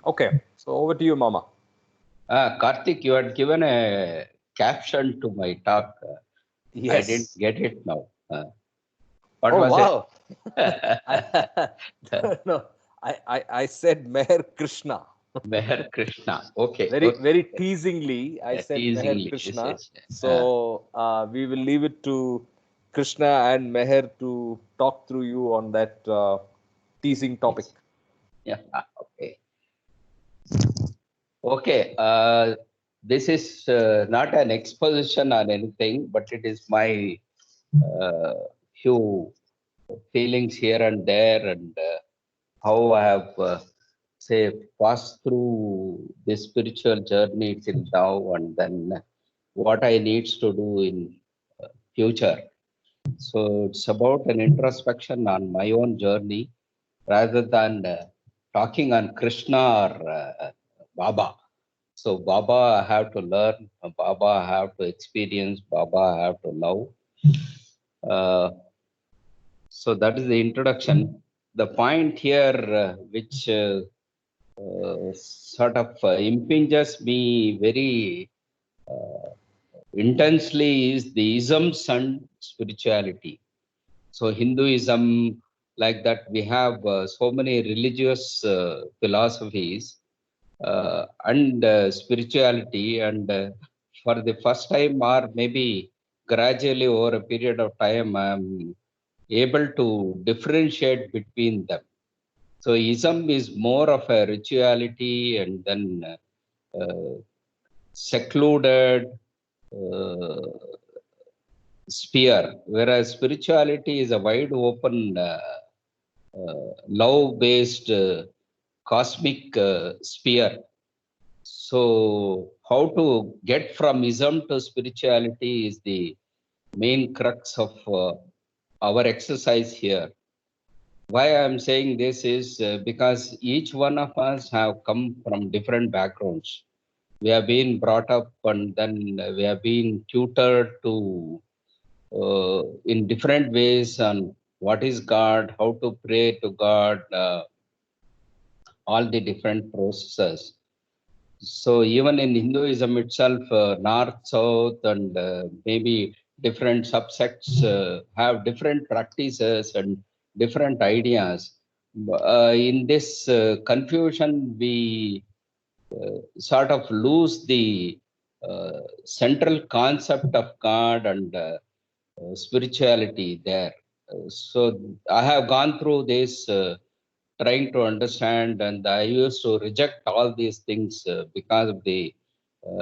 Okay, so over to you, Mama. Karthik, you had given a caption to my talk. I didn't Yes. get it now. What Oh, was it? wow. I, no, I said Meher Krishna. Meher Krishna. Okay, Very, okay. very teasingly, I said Meher Teasingly. Yes, Krishna. yes. So we will leave it to Krishna and Meher to talk through you on that teasing topic. Yes. Yeah. Okay. Okay. This is not an exposition or anything, but it is my uh, few feelings here and there, and how I have, say, passed through this spiritual journey till now, and then what I needs to do in future. So it's about an introspection on my own journey rather than talking on Krishna or Baba. So Baba I have to learn, Baba I have to experience, Baba I have to know. Uh, so that is the introduction. The point here, which sort of impinges me very uh, intensely, is the isms and spirituality. So Hinduism, like that, we have so many religious philosophies and spirituality, and for the first time, or maybe gradually over a period of time, I'm able to differentiate between them. So ism is more of a rituality and then secluded uh, sphere, whereas spirituality is a wide open, love-based, cosmic sphere. So, how to get from ism to spirituality is the main crux of our exercise here. Why I'm saying this is because each one of us have come from different backgrounds. We have been brought up, and then we have been tutored to in different ways on what is God, how to pray to God, all the different processes. So even in Hinduism itself, north, south, and maybe different subsects have different practices and different ideas. In this confusion, we sort of lose the central concept of God and spirituality there. So I have gone through this. Trying to understand, and I used to reject all these things because of the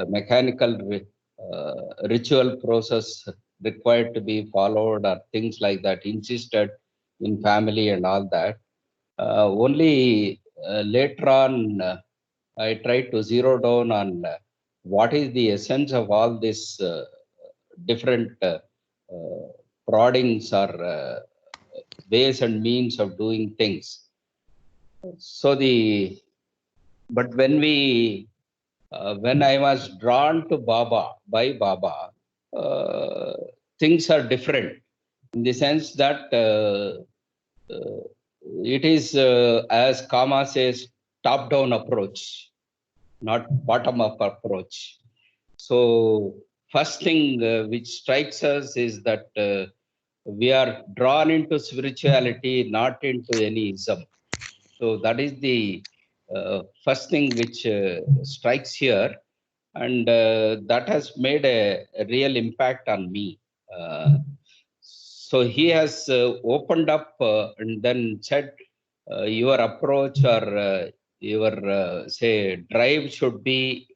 mechanical ritual process required to be followed, or things like that insisted in family and all that. Only later on, I tried to zero down on what is the essence of all this different proddings or ways and means of doing things. So the but when I was drawn to Baba by Baba, uh, things are different in the sense that uh, it is, as Kama says, top-down approach, not bottom-up approach. So first thing which strikes us is that we are drawn into spirituality, not into any ism. So that is the first thing which strikes here, and that has made a real impact on me. So he has opened up and then said, your approach or your say drive should be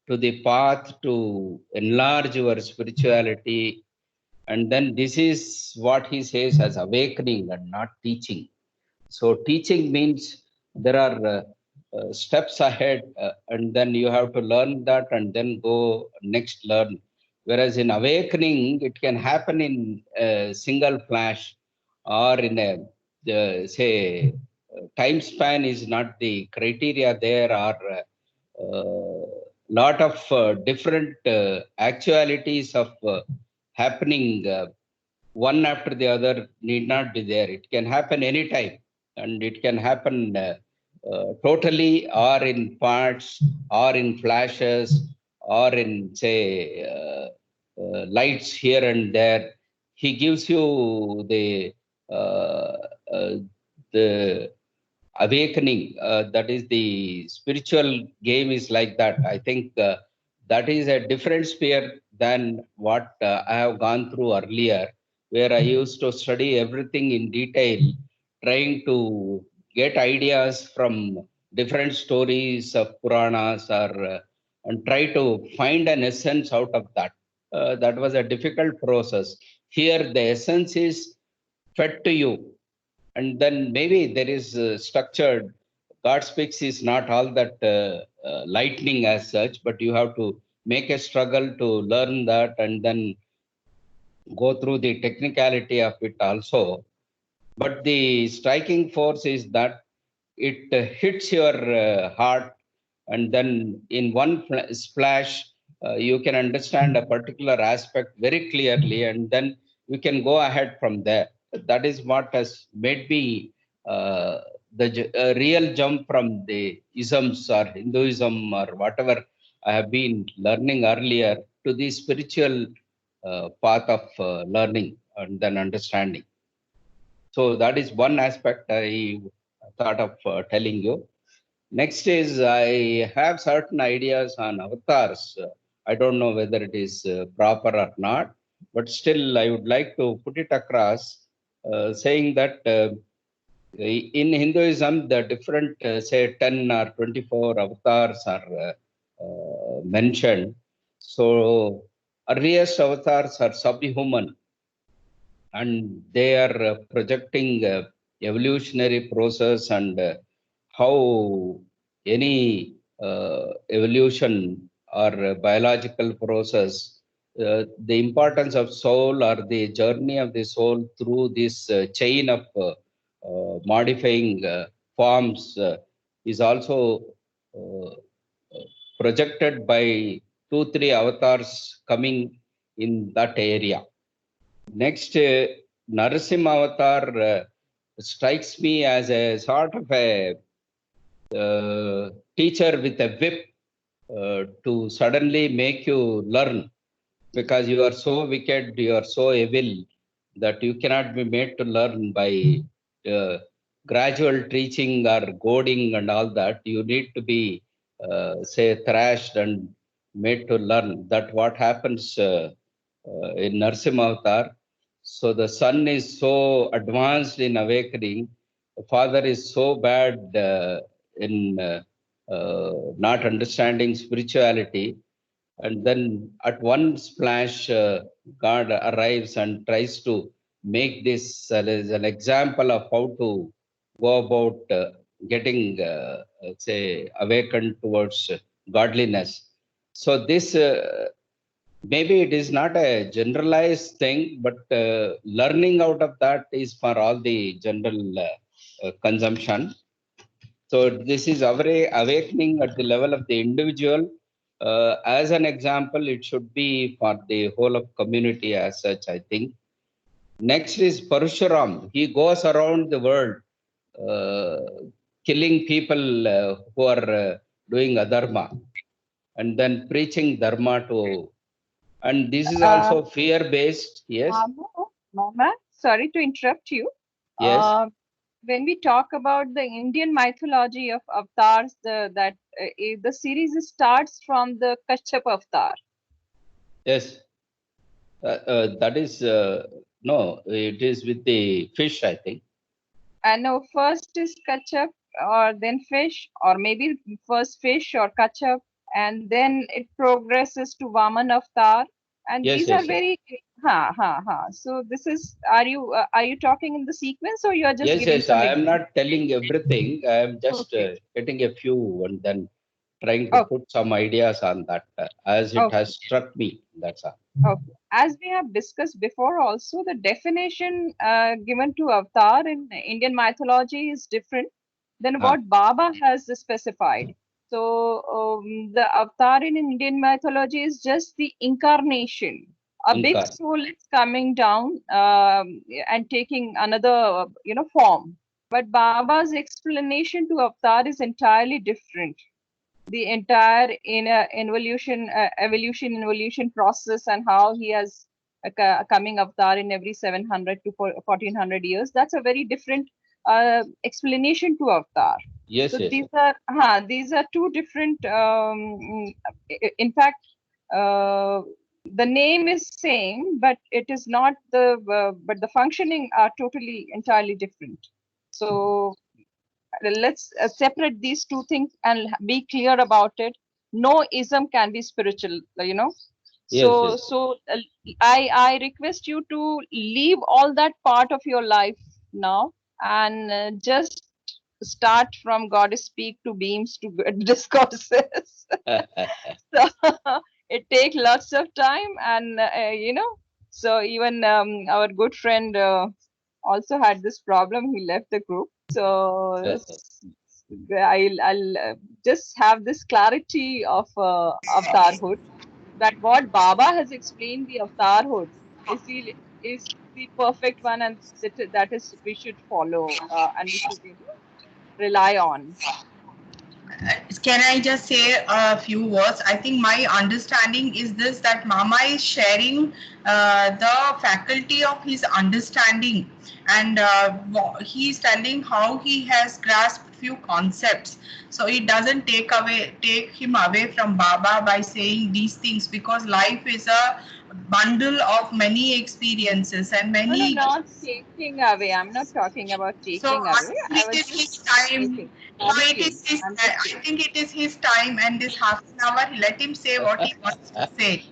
to the path to enlarge your spirituality, and then this is what he says as awakening and not teaching. So teaching means there are steps ahead, and then you have to learn that and then go next learn. Whereas in awakening, it can happen in a single flash, or in a say time span is not the criteria. There are lot of different actualities of happening. One after the other need not be there. It can happen anytime, and it can happen totally or in parts or in flashes or in, say, lights here and there. He gives you uh, uh, the awakening. That is the spiritual game is like that. I think that is a different sphere than what I have gone through earlier, where I used to study everything in detail, trying to get ideas from different stories of Puranas or and try to find an essence out of that. That was a difficult process. Here, the essence is fed to you, and then maybe there is structured. God speaks is not all that lightning as such, but you have to make a struggle to learn that and then go through the technicality of it also. But the striking force is that it hits your heart, and then in one splash you can understand a particular aspect very clearly, and then you can go ahead from there. That is what has made me uh, the real jump from the isms or Hinduism or whatever I have been learning earlier to the spiritual path of learning and then understanding. So that is one aspect I thought of telling you. Next is I have certain ideas on avatars. I don't know whether it is proper or not, but still I would like to put it across, saying that in Hinduism, the different, say, 10 or 24 avatars are mentioned. So earliest avatars are subhuman, and they are projecting evolutionary process and how any evolution or biological process, the importance of soul or the journey of the soul through this chain of modifying forms is also uh, projected by 2 3 avatars coming in that area. Next, Narasimha Avatar strikes me as a sort of a teacher with a whip to suddenly make you learn, because you are so wicked, you are so evil that you cannot be made to learn by uh, gradual teaching or goading and all that. You need to be, say, thrashed and made to learn. That what happens in Narasimha Avatar. So the son is so advanced in awakening, the father is so bad in not understanding spirituality, and then at one splash, God arrives and tries to make this as an example of how to go about getting, say, awakened towards godliness. So this maybe it is not a generalized thing, but learning out of that is for all the general consumption. So this is our awakening at the level of the individual. As an example, it should be for the whole of community as such, I think. Next is Parshuram. He goes around the world killing people who are doing adharma and then preaching dharma to. And this is Uh, also fear-based. Yes, Mama, sorry to interrupt you. yes, When we talk about the Indian mythology of avatars, the series starts from the Kashyap avatar. yes. That is no. It is with the fish, I think. And now first is Kashyap, or then fish, or maybe first fish or Kashyap, and then it progresses to Vaman avatar. And Yes, these are yes, yes. very So this is, are you talking in the sequence, or you are just Yes, giving yes. some I am examples? not telling everything. I am just Okay. getting a few and then trying to Okay. put some ideas on that as it Okay. has struck me. That's all. Okay. As we have discussed before, also the definition given to avatar in Indian mythology is different than Ah, what Baba has specified. So the avatar in Indian mythology is just the incarnation. A big Inkar. soul is coming down and taking another, form. But Baba's explanation to Avatar is entirely different. The entire evolution process, and how he has a coming Avatar in every 700 to 1400 years. That's a very different explanation to Avatar. Yes, So yes. these are two different. In fact, the name is same, but it is not but the functioning are totally entirely different. So let's separate these two things and be clear about it. No ism can be spiritual, you know. Yes, So yes. I request you to leave all that part of your life now, and just start from God speak to beams to discourses. So it takes lots of time, and you know, so even our good friend also had this problem. He left the group. So I'll just have this clarity of avatarhood, that what Baba has explained, the avatarhood is the perfect one, and that is we should follow, and we should rely on. Can I just say a few words? I think my understanding is this, that Mama is sharing the faculty of his understanding, and he's telling how he has grasped few concepts. So it doesn't take him away from Baba by saying these things, because life is a bundle of many experiences and many. No, not taking away. I'm not talking about So taking away. I I think was it is his just time. stating. So Thank it you. is his, I'm I just saying. think it is his time, and this half an hour, let him say what he wants to say.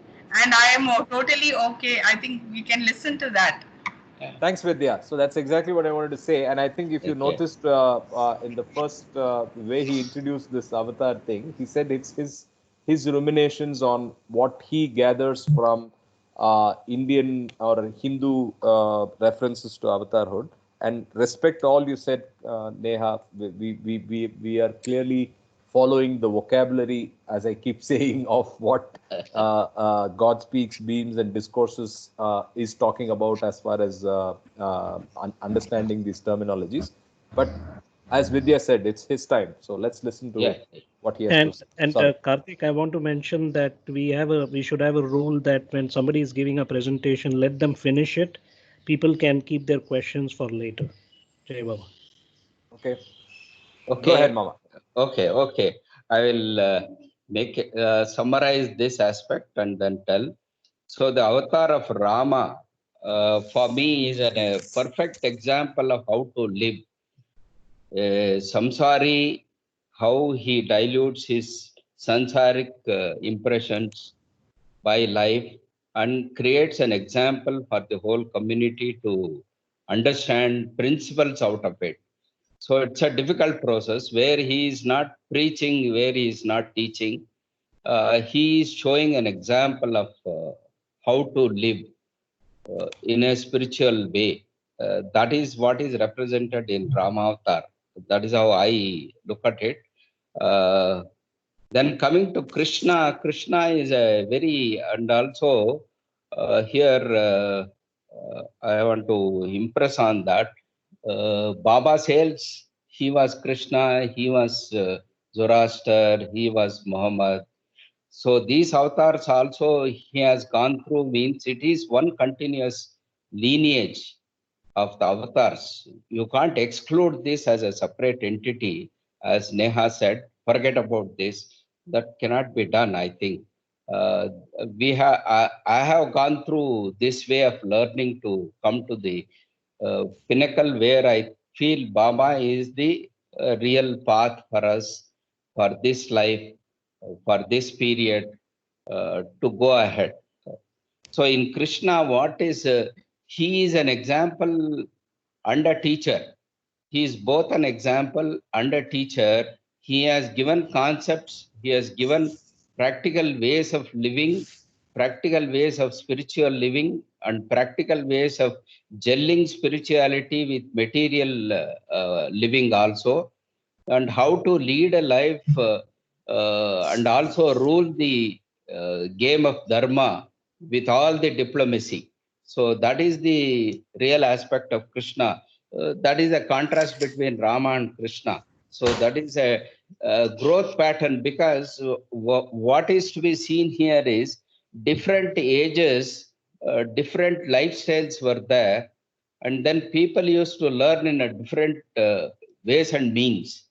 And I am totally okay. I think we can listen to that. Thanks, Vidya. So that's exactly what I wanted to say. And I think if you Okay. noticed in the first way he introduced this avatar thing, he said it's his ruminations on what he gathers from Indian or Hindu references to avatarhood. And respect all you said, Neha. We are clearly following the vocabulary, as I keep saying, of what God speaks, beams, and discourses is talking about as far as understanding these terminologies. But as Vidya said, it's his time, so let's listen to Yeah. what he has to say. And Sorry. Karthik, I want to mention that we should have a rule that when somebody is giving a presentation, let them finish it. People can keep their questions for later. Jai Baba. Okay. Okay. Go ahead, Mama. Okay. Okay. I will summarize this aspect and then tell. So the avatar of Rama, for me, is a perfect example of how to live. Samsari, how he dilutes his sansaric impressions by life and creates an example for the whole community to understand principles out of it. So it's a difficult process where he is not preaching, where he is not teaching. He is showing an example of how to live in a spiritual way. That is what is represented in Ramavatar. That is how I look at it. Then coming to Krishna, Krishna is a very, and also here I want to impress on that. Baba says he was Krishna, he was Zoroaster, he was Muhammad. So these avatars also he has gone through, means it is one continuous lineage of the avatars. You can't exclude this as a separate entity, as Neha said. Forget about this. That cannot be done, I think. I have gone through this way of learning to come to the pinnacle where I feel Baba is the real path for us, for this life, for this period, to go ahead. So in Krishna, he is an example and a teacher. He is both an example and a teacher. He has given concepts, he has given practical ways of living, practical ways of spiritual living, and practical ways of gelling spirituality with material living also, and how to lead a life and also rule the game of dharma with all the diplomacy. So that is the real aspect of Krishna. that is a contrast between Rama and Krishna. So that is a growth pattern, because what is to be seen here is different ages, different lifestyles were there, and then people used to learn in a different ways and means.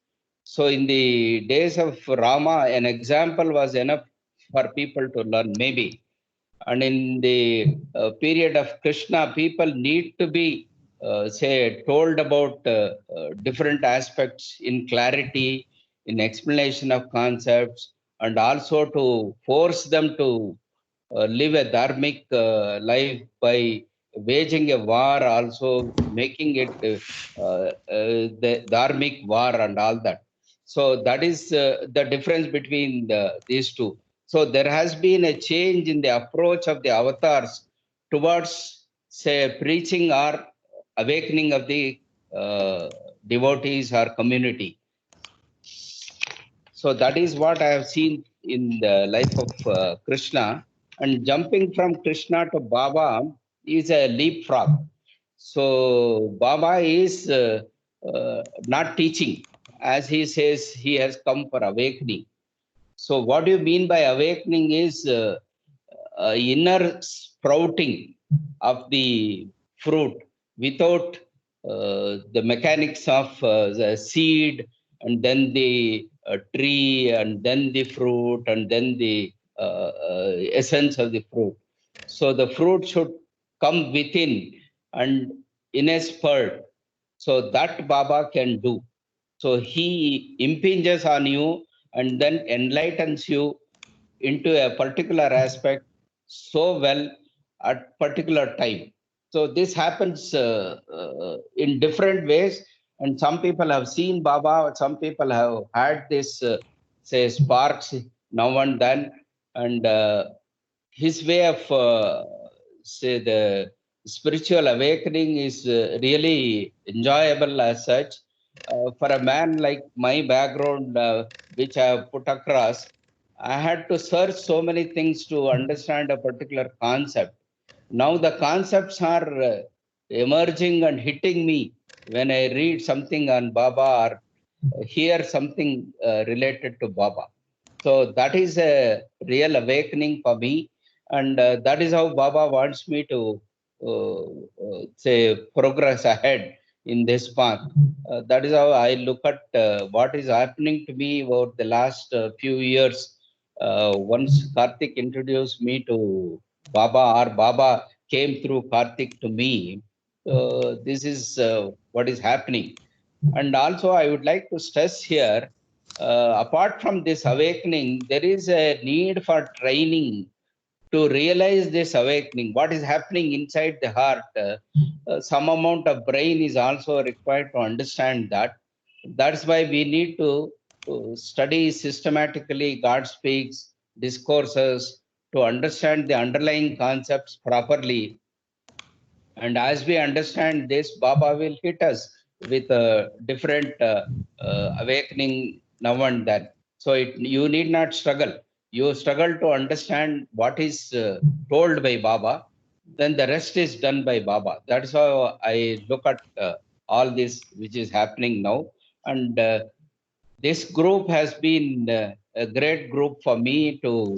So in the days of Rama, an example was enough for people to learn, maybe. And in the period of Krishna, people need to be, say, told about different aspects in clarity, in explanation of concepts, and also to force them to live a dharmic life by waging a war, also making it the dharmic war and all that. So that is the difference between these two. So there has been a change in the approach of the avatars towards, say, preaching or awakening of the devotees or community. So that is what I have seen in the life of Krishna. And jumping from Krishna to Baba is a leapfrog. So Baba is not teaching. As he says, he has come for awakening. So what do you mean by awakening is inner sprouting of the fruit without the mechanics of the seed, and then the tree, and then the fruit, and then the essence of the fruit. So the fruit should come within and in a spurt. So that Baba can do. So he impinges on you and then enlightens you into a particular aspect so well at particular time. So this happens in different ways, and some people have seen Baba, some people have had this, say, sparks now and then, and his way of, say, the spiritual awakening is really enjoyable as such. For a man like my background, which I have put across, I had to search so many things to understand a particular concept. Now the concepts are emerging and hitting me when I read something on Baba or hear something related to Baba. So that is a real awakening for me, and that is how Baba wants me to say progress ahead in this path. That is how I look at what is happening to me over the last few years. Once Karthik introduced me to Baba, or Baba came through Karthik to me, this is what is happening. And also, I would like to stress here, apart from this awakening, there is a need for training to realize this awakening, what is happening inside the heart. Some amount of brain is also required to understand that. That's why we need to study systematically God speaks, discourses, to understand the underlying concepts properly. And as we understand this, Baba will hit us with a different awakening now and then. So you need not struggle. You struggle to understand what is told by Baba, then the rest is done by Baba. That's how I look at all this which is happening now. And this group has been a great group for me to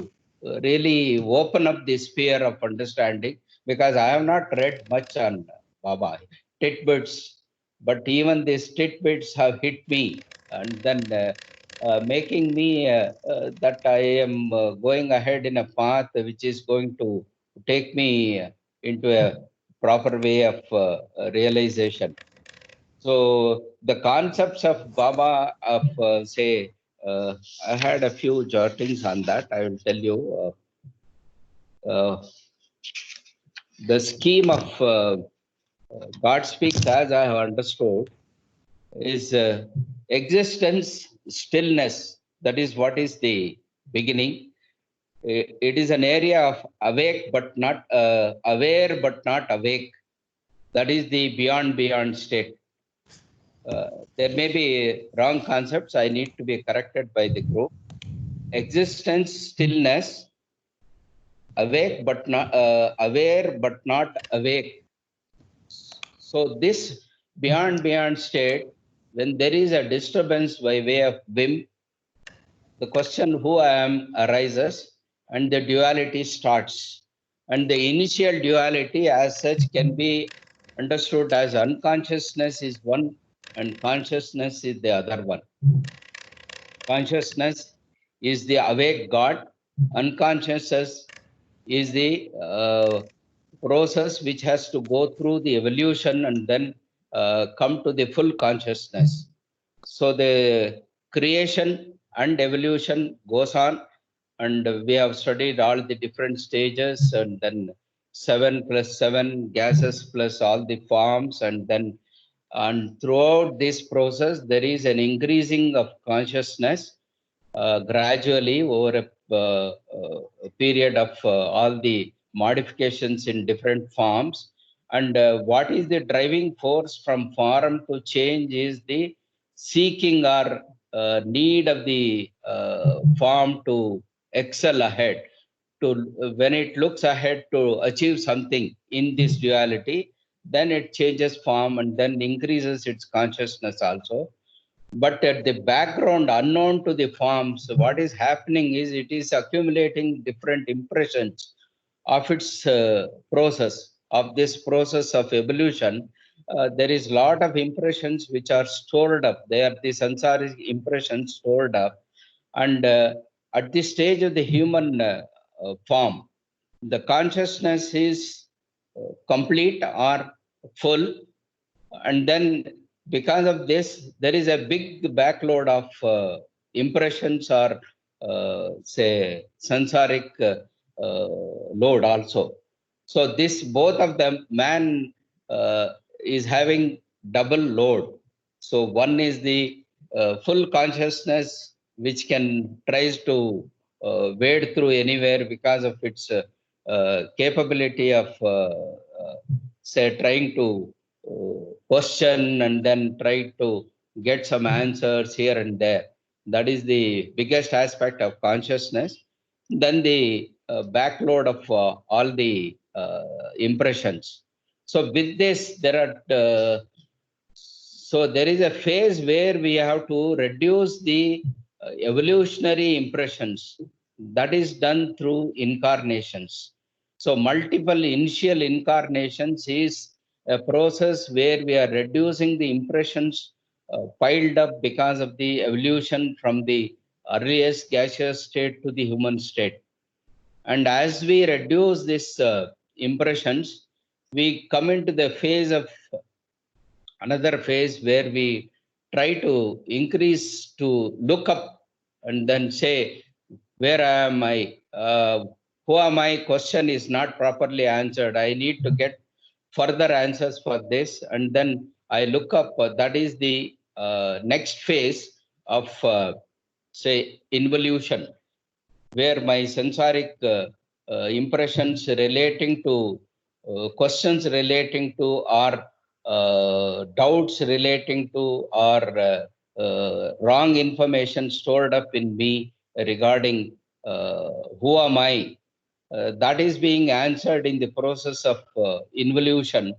really open up the sphere of understanding, because I have not read much on Baba, tidbits, but even these tidbits have hit me, and then making me that I am going ahead in a path which is going to take me into a proper way of realization. So the concepts of Baba, of say, I had a few jottings on that. I will tell you. The scheme of God speaks, as I have understood, is existence, stillness. That is what is the beginning. It is an area of awake but not aware but not awake. That is the beyond state. There may be wrong concepts. I need to be corrected by the group. Existence, stillness, awake but not aware but not awake. So this beyond state, when there is a disturbance by way of whim, the question who I am arises and the duality starts. And the initial duality as such can be understood as unconsciousness is one and consciousness is the other one. Consciousness is the awake God, unconsciousness is the process which has to go through the evolution and then come to the full consciousness. So the creation and evolution goes on, and we have studied all the different stages, and then 7 plus 7 gases plus all the forms, and then and throughout this process there is an increasing of consciousness gradually over a period of all the modifications in different forms. And what is the driving force from form to change is the seeking or need of the form to excel ahead. To when it looks ahead to achieve something in this duality, then it changes form and then increases its consciousness also. But at the background, unknown to the forms, what is happening is it is accumulating different impressions of its process, of this process of evolution. There is a lot of impressions which are stored up. They are the sensory impressions stored up. And at this stage of the human form, the consciousness is complete or full, and then because of this there is a big backload of impressions or say sensoric load also. So this both of them, man is having double load. So one is the full consciousness which can tries to wade through anywhere because of its capability of say trying to question and then try to get some answers here and there. That is the biggest aspect of consciousness. Then the backload of all the impressions. So with this, so there is a phase where we have to reduce the evolutionary impressions. That is done through incarnations. So multiple initial incarnations is a process where we are reducing the impressions piled up because of the evolution from the earliest gaseous state to the human state. And as we reduce these impressions, we come into the phase of another phase where we try to increase to look up and then say, where am I? Who am I? Question is not properly answered. I need to get further answers for this. And then I look up, that is the next phase of, say, involution, where my sensoric impressions relating to questions relating to or doubts relating to or wrong information stored up in me regarding who am I, that is being answered in the process of involution.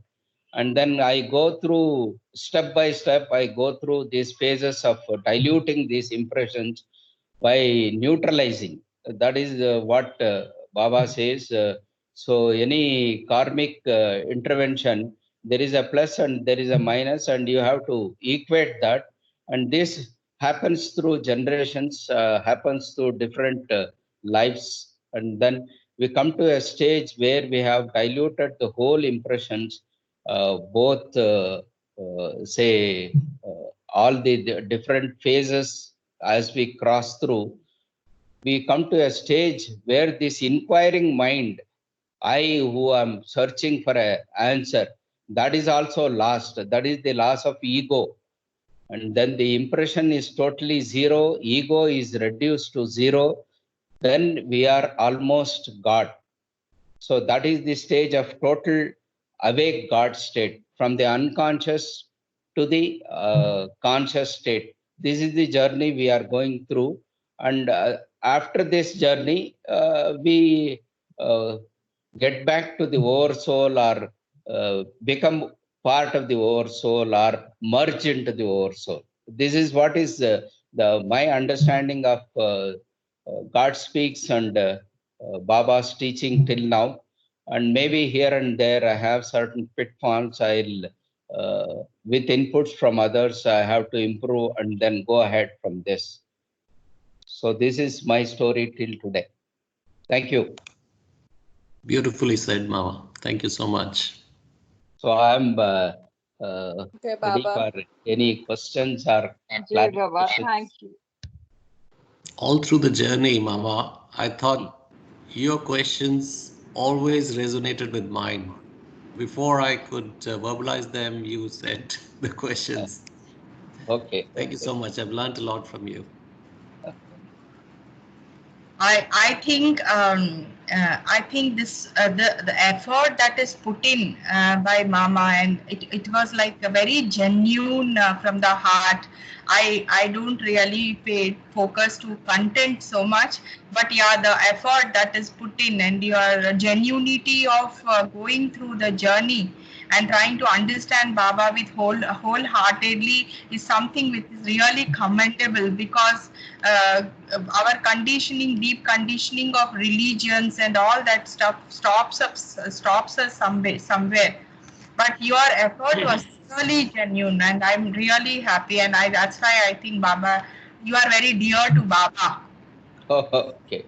And then I go through step by step, I go through these phases of diluting these impressions by neutralizing. That is what Baba says. So any karmic intervention, there is a plus and there is a minus, and you have to equate that. And this happens through generations, happens through different lives. And then we come to a stage where we have diluted the whole impressions, both say all the different phases. As we cross through, we come to a stage where this inquiring mind, I who am searching for an answer, that is also lost. That is the loss of ego. And then the impression is totally zero, ego is reduced to zero, then we are almost God. So that is the stage of total awake God state, from the unconscious to the conscious state. This is the journey we are going through. And after this journey, we get back to the oversoul or become part of the oversoul or merge into the oversoul. This is what is my understanding of God speaks and Baba's teaching till now. And maybe here and there I have certain pitfalls. With inputs from others, I have to improve and then go ahead from this. So this is my story till today. Thank you. Beautifully said, Mama. Thank you so much. So I'm Okay, ready Baba. for any questions or Jai Baba. clarifications. Thank you. All through the journey, Mama, I thought your questions always resonated with mine. Before I could verbalize them, you said the questions. Okay. Thank you so much. I've learned a lot from you. I think this the effort that is put in by Mama, and it was like a very genuine from the heart. I don't really pay focus to content so much, but yeah, the effort that is put in and your genuinity of going through the journey and trying to understand Baba with wholeheartedly is something which is really commendable, because our conditioning, deep conditioning of religions and all that stuff stops us somewhere. But your effort was really genuine, and I'm really happy, and that's why I think Baba, you are very dear to Baba. Okay.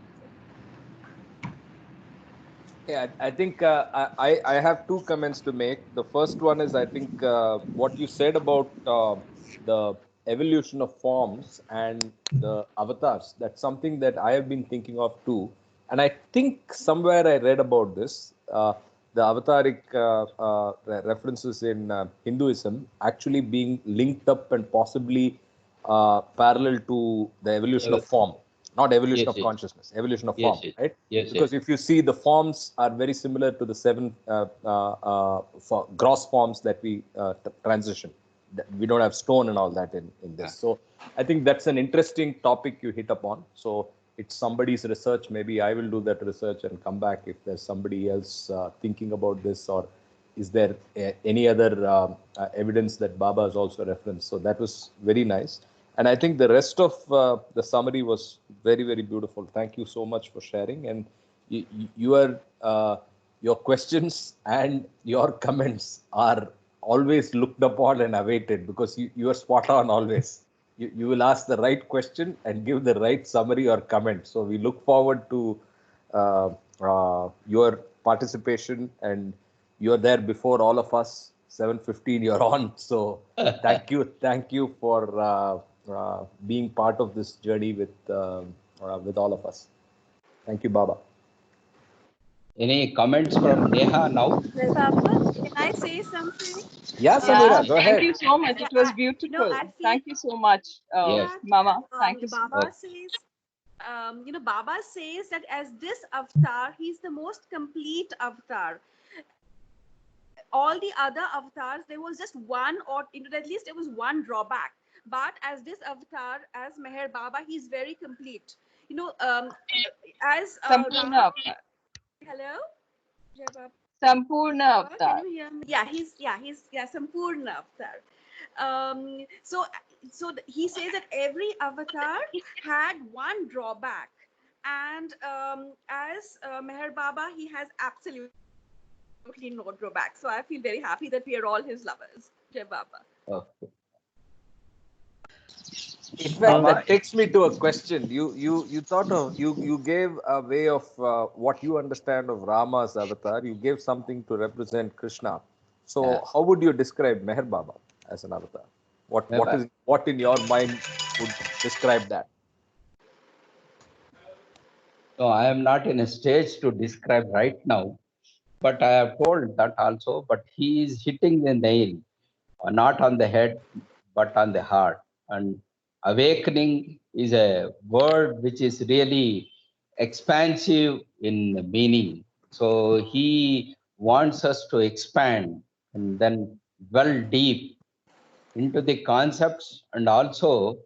Yeah, I think I have two comments to make. The first one is, I think what you said about the evolution of forms and the avatars, that's something that I have been thinking of too. And I think somewhere I read about this. The avataric references in Hinduism actually being linked up and possibly parallel to the evolution of form, not evolution Yes, of yes. consciousness, evolution of Yes, form, yes. right? Yes, Because if you see, the forms are very similar to the seven gross forms that we transition. We don't have stone and all that in this. So I think that's an interesting topic you hit upon. So it's somebody's research. Maybe I will do that research and come back if there's somebody else thinking about this, or is there any other evidence that Baba has also referenced. So that was very nice. And I think the rest of the summary was very, very beautiful. Thank you so much for sharing. And your questions and your comments are always looked upon and awaited, because you are spot on always. You will ask the right question and give the right summary or comment. So we look forward to your participation, and you're there before all of us. 7:15 you're on. So thank you for being part of this journey with all of us. Thank you, Baba. Any comments from Neha now? Well, Baba, can I say something? Yeah, Samira, go ahead. Thank you so much. It was I beautiful. feel Thank you so much, Yes. Mama. Thank you so much. Baba says, Baba says that as this avatar, he's the most complete avatar. All the other avatars, there was just one, or at least there was one drawback. But as this avatar, as Meher Baba, he's very complete. As Sampurna Avatar. hello, Jai Baba. Sampurna Avatar. Can you hear me? Yeah, he's Sampurna Avatar. So he says that every avatar had one drawback, and as Meher Baba, he has absolutely no drawback. So I feel very happy that we are all his lovers. Jai Baba. Okay. In fact, that takes me to a question. You thought of you gave a way of what you understand of Rama's avatar. You gave something to represent Krishna. So how would you describe Meher Baba as an avatar? What in your mind would describe that? No, I am not in a stage to describe right now, but I have told that also. But he is hitting the nail, not on the head, but on the heart. And awakening is a word which is really expansive in meaning. So he wants us to expand and then dwell deep into the concepts, and also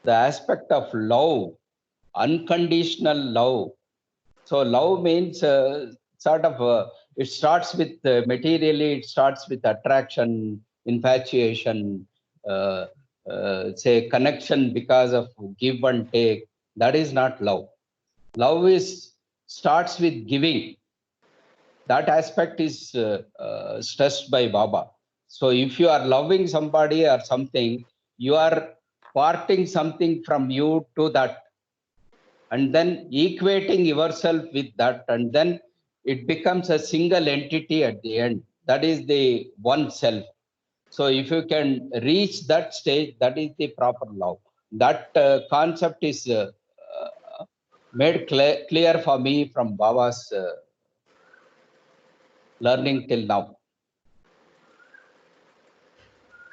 the aspect of love, unconditional love. So love means sort of it starts with materially, it starts with attraction, infatuation, say connection because of give and take. That is not love. Love is starts with giving. That aspect is stressed by Baba. So if you are loving somebody or something, you are parting something from you to that, and then equating yourself with that, and then it becomes a single entity at the end. That is the one self. So if you can reach that stage, that is the proper love. That concept is made clear for me from Baba's learning till now.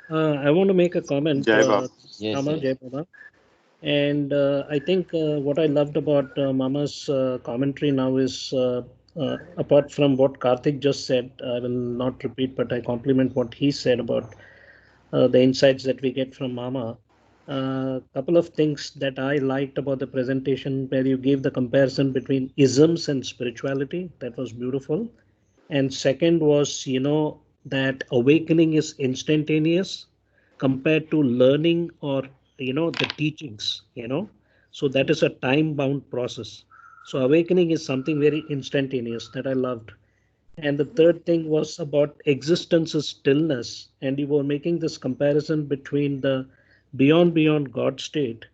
I want to make a comment. Jai Baba. Yes, Mama, yes. Jai Baba. And I think what I loved about Mama's commentary now is, apart from what Karthik just said, I will not repeat, but I compliment what he said about the insights that we get from Mama. A couple of things that I liked about the presentation, where you gave the comparison between isms and spirituality. That was beautiful. And second was, that awakening is instantaneous compared to learning or, the teachings, So that is a time bound process. So awakening is something very instantaneous that I loved. And the third thing was about existence's stillness. And you were making this comparison between the beyond God state,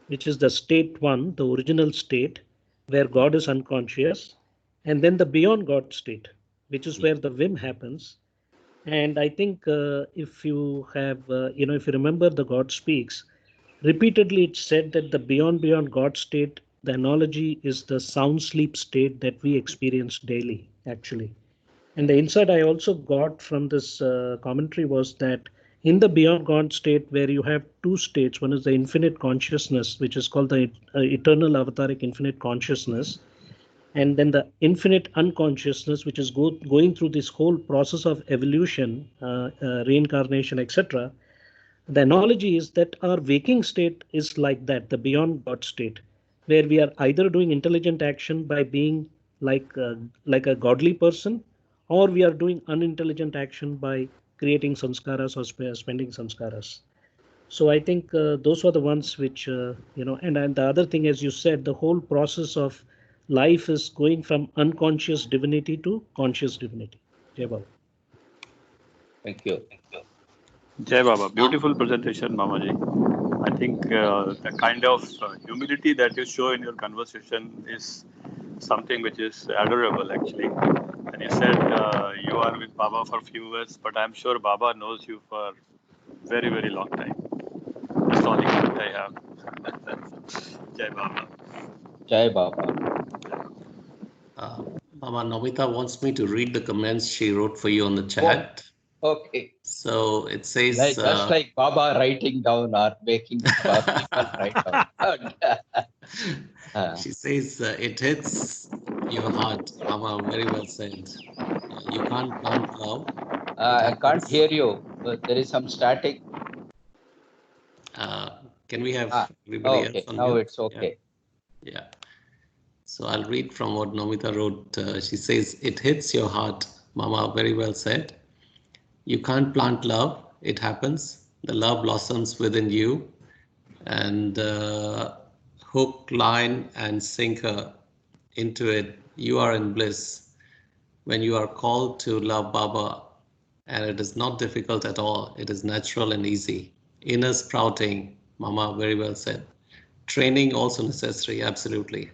which is the state one, the original state, where God is unconscious, and then the beyond God state, which is where the whim happens. And I think if you have, if you remember the God Speaks, repeatedly it's said that the beyond God state, the analogy is the sound sleep state that we experience daily, actually. And the insight I also got from this commentary was that in the beyond God state, where you have two states, one is the infinite consciousness, which is called the eternal avataric infinite consciousness, and then the infinite unconsciousness, which is going through this whole process of evolution, reincarnation, etc. The analogy is that our waking state is like that, the beyond God state, where we are either doing intelligent action by being like a godly person, or we are doing unintelligent action by creating sanskaras or spending sanskaras. So I think those are the ones which, and the other thing, as you said, the whole process of life is going from unconscious divinity to conscious divinity. Jai Baba. Thank you. Jai Baba. Beautiful presentation, Mamaji. I think the kind of humility that you show in your conversation is something which is adorable, actually. And you said you are with Baba for a few years, but I'm sure Baba knows you for very, very long time. That's all the comment I have. Jai Baba. Jai Baba. Mama Nomita wants me to read the comments she wrote for you on the chat. Okay. So it says, Just like Baba writing down or making people write down. she says, it hits your heart. Mama, very well said. You can't plant love. I can't hear you. There is some static. Can we have everybody else on Now mute? it's okay. Yeah. So I'll read from what Nomita wrote. She says, it hits your heart. Mama, very well said. You can't plant love. It happens. The love blossoms within you. And hook, line, and sinker into it. You are in bliss. When you are called to love Baba, and it is not difficult at all. It is natural and easy. Inner sprouting. Mama, very well said. Training also necessary, absolutely.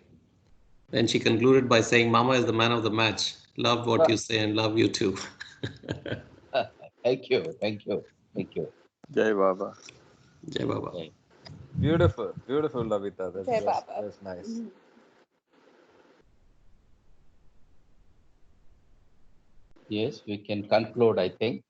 Then she concluded by saying, Mama is the man of the match. Love what you say and love you too. Thank you. Thank you. Thank you. Jai Baba. Jai Baba. Okay. Beautiful, Lavita. Jai Baba. That's nice. Yes, we can conclude, I think.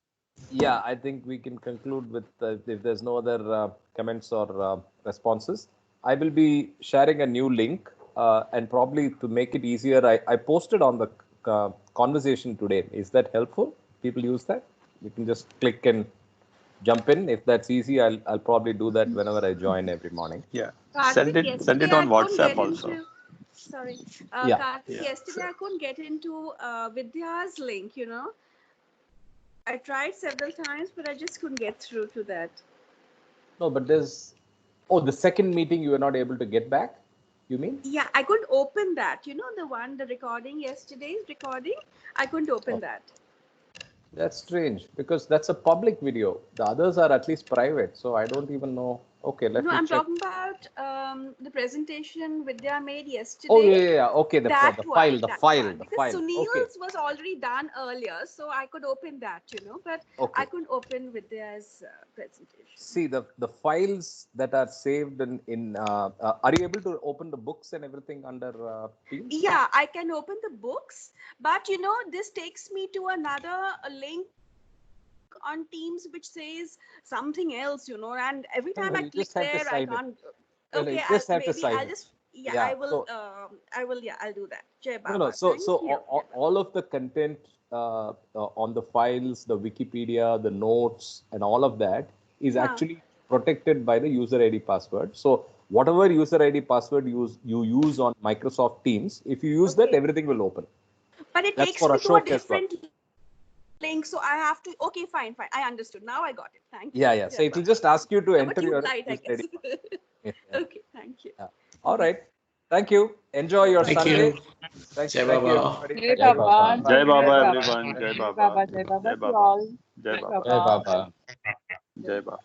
Yeah, I think we can conclude with if there's no other comments or responses. I will be sharing a new link and probably to make it easier, I posted on the conversation today. Is that helpful? People use that? You can just click and jump in. If that's easy, I'll probably do that whenever I join every morning. Yeah. Karthik, Send it on WhatsApp also. Sorry. Yeah. Karthik, yesterday I couldn't get into Vidya's link, you know. I tried several times, but I just couldn't get through to that. No, but there's, oh, the second meeting you were not able to get back, you mean? Yeah, I couldn't open that. You know, the recording, yesterday's recording, I couldn't open Oh. that. That's strange because that's a public video. The others are at least private. So I don't even know. Okay, let No, me I'm check. talking about the presentation Vidya made yesterday. Oh, yeah. Okay, the that file, the that file, one. the Because file. Sunil's Okay. was already done earlier, so I could open that, you know, but Okay. I couldn't open Vidya's presentation. See, the files that are saved in are you able to open the books and everything under Teams? Yeah, I can open the books, but you know, this takes me to another link on Teams which says something else, you know, and every No, time no, I you click just have to there, I sign it. can't. No, no, Okay, you just have to maybe sign I'll it. just, yeah, Yeah, I will, so- yeah, I'll do that. Jai No, Baba. no. So, Thank so you. all of the content on the files, the Wikipedia, the notes, and all of that is Huh. actually protected by the user ID password. So, whatever user ID password you use on Microsoft Teams, if you use that, Okay. everything will open. But it That's takes for me to a Ashok as well. different link, so I have to. Okay, fine. I understood. Now I got it. Thank you. Yeah. So Jai it will Baba. just ask you to I'm a enter tube your light, I user guess. ID password. Yeah. Okay, thank you. Yeah. All right. Thank you. Enjoy your Thank Sunday. you. Thank Jai you, Baba. everybody. Jai Thank you. Baba. Jai Baba, Jai everyone. Jai Jai Baba. Jai Baba Jai to Baba. all. Jai Jai Baba. Jai Baba. Baba. Jai Baba.